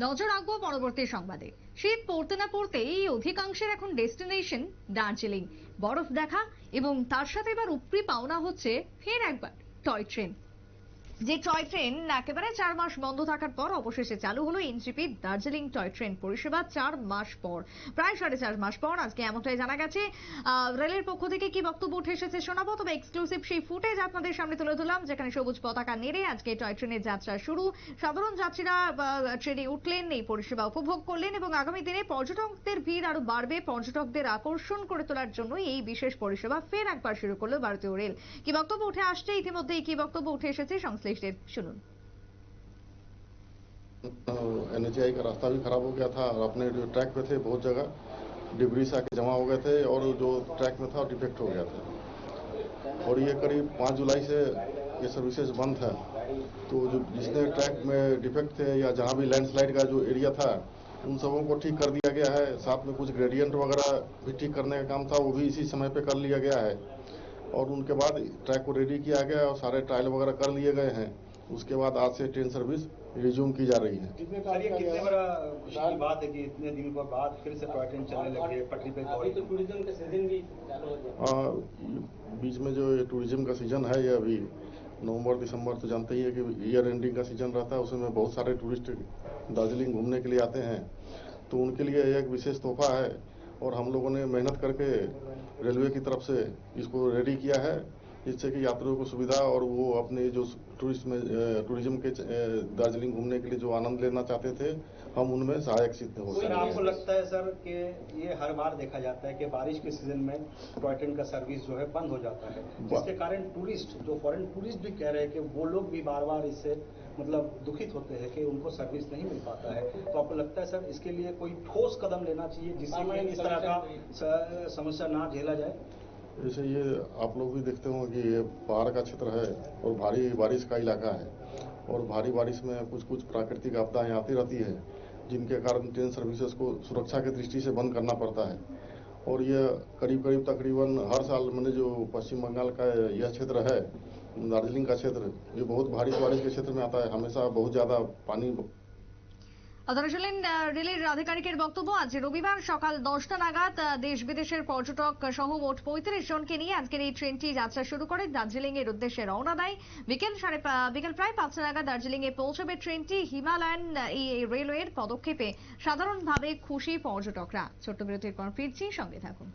নজর রাখবো পরবর্তী সংবাদে। শীত পড়তে না পড়তেই অধিকাংশের এখন ডেস্টিনেশন দার্জিলিং। বরফ দেখা এবং তার সাথে এবার উপরি পাওনা হচ্ছে ফের একবার টয় ট্রেন। যে টয় ট্রেন একেবারে 4 মাস বন্ধ থাকার পর অবশেষে চালু হলো এনজিপি দার্জিলিং টয় ট্রেন পরিষেবা 4 মাস পর, প্রায় 4.5 মাস পর আজকে এমনটাই জানা গেছে। রেলের পক্ষ থেকে কি বক্তব্য উঠে এসেছে শোনাবো, তবে এক্সক্লুসিভ সেই ফুটেজ আপনাদের সামনে তুলে ধরলাম যেখানে সবুজ পতাকা নেড়ে আজকে টয় ট্রেনের যাত্রা শুরু। সাধারণ যাত্রীরা ট্রেনে উঠলেন, এই পরিষেবা উপভোগ করলেন এবং আগামী দিনে পর্যটকদের ভিড় আরো বাড়বে। পর্যটকদের আকর্ষণ করে তোলার জন্য এই বিশেষ পরিষেবা ফের একবার শুরু করলো ভারতীয় রেল। কি বক্তব্য উঠে আসছে ইতিমধ্যেই, কি বক্তব্য उठे এসেছে সংশ্লিষ্টের শুনুন। एनएचआई का रास्ता भी खराब हो गया था और अपने जो ट्रैक पे थे बहुत जगह डिब्रीज आके जमा हो गए थे और जो ट्रैक में था डिफेक्ट हो गया था और ये करीब 5 जुलाई से ये सर्विसेज बंद है। तो जो जिसने ट्रैक में डिफेक्ट थे या जहाँ भी लैंडस्लाइड का जो एरिया था उन सबों को ठीक कर दिया गया है। साथ में कुछ ग्रेडियंट वगैरह भी ठीक करने का काम था, वो भी इसी समय पे कर लिया गया है और उनके बाद ट्रैक को रेडी किया गया और सारे ट्रायल वगैरह कर लिए गए हैं। उसके बाद आज से ट्रेन सर्विस रिज्यूम की जा रही है। कितने बड़ा खुशी की बात है कि इतने दिन के बाद फिर से टॉय ट्रेन चलने लगी है, पटरी पे टूरिज्म का सीजन भी चालू हो गया। बीच में जो टूरिज्म का सीजन है ये अभी नवंबर दिसंबर तो जानते ही है कि ईयर एंडिंग का सीजन रहता है, उसमें बहुत सारे टूरिस्ट दार्जिलिंग घूमने के लिए आते हैं। तो उनके लिए एक विशेष तोहफा है और हम लोगों ने मेहनत करके रेलवे की तरफ से इसको रेडी किया है जिससे कि यात्रियों को सुविधा और वो अपने जो टूरिज्म के दार्जिलिंग घूमने के लिए जो आनंद लेना चाहते थे हम उनमें सहायक सिद्ध हो सके। आपको लगता है सर कि ये हर बार देखा जाता है कि बारिश के सीजन में टॉय ट्रेन का सर्विस जो है बंद हो जाता है, जिसके कारण टूरिस्ट जो फॉरेन टूरिस्ट भी कह रहे हैं कि वो लोग भी बार बार इससे मतलब दुखित होते हैं कि उनको सर्विस नहीं मिल पाता है। तो आपको लगता है सर इसके लिए कोई ठोस कदम लेना चाहिए जिससे इस तरह का समस्या ना झेला जाए? जैसे ये आप लोग भी देखते हो कि ये पहाड़ का क्षेत्र है और भारी बारिश का इलाका है और भारी बारिश में कुछ कुछ प्राकृतिक आपदाएं आती रहती है जिनके कारण ट्रेन सर्विसेज को सुरक्षा की दृष्टि से बंद करना पड़ता है। और ये करीब करीब तकरीबन हर साल मैंने जो पश्चिम बंगाल का यह क्षेत्र है दार्जिलिंग का क्षेत्र ये बहुत भारी बारिश के क्षेत्र में आता है, हमेशा बहुत ज़्यादा पानी। আপনারা শুনলেন রেলের আধিকারিকের বক্তব্য। আজ রবিবার সকাল 10টা নাগাদ দেশ বিদেশের পর্যটক সহ মোট 35 জনকে নিয়ে আজকের এই ট্রেনটি যাত্রা শুরু করে দার্জিলিং এর উদ্দেশ্যে রওনা দেয়। বিকেল প্রায় 5টা নাগাদ দার্জিলিং এ পৌঁছবে ট্রেনটি। হিমালয়ান এই রেলওয়ের পদক্ষেপে সাধারণভাবে খুশি পর্যটকরা। ছোট্ট বিরতির পর ফিরছি, সঙ্গে থাকুন।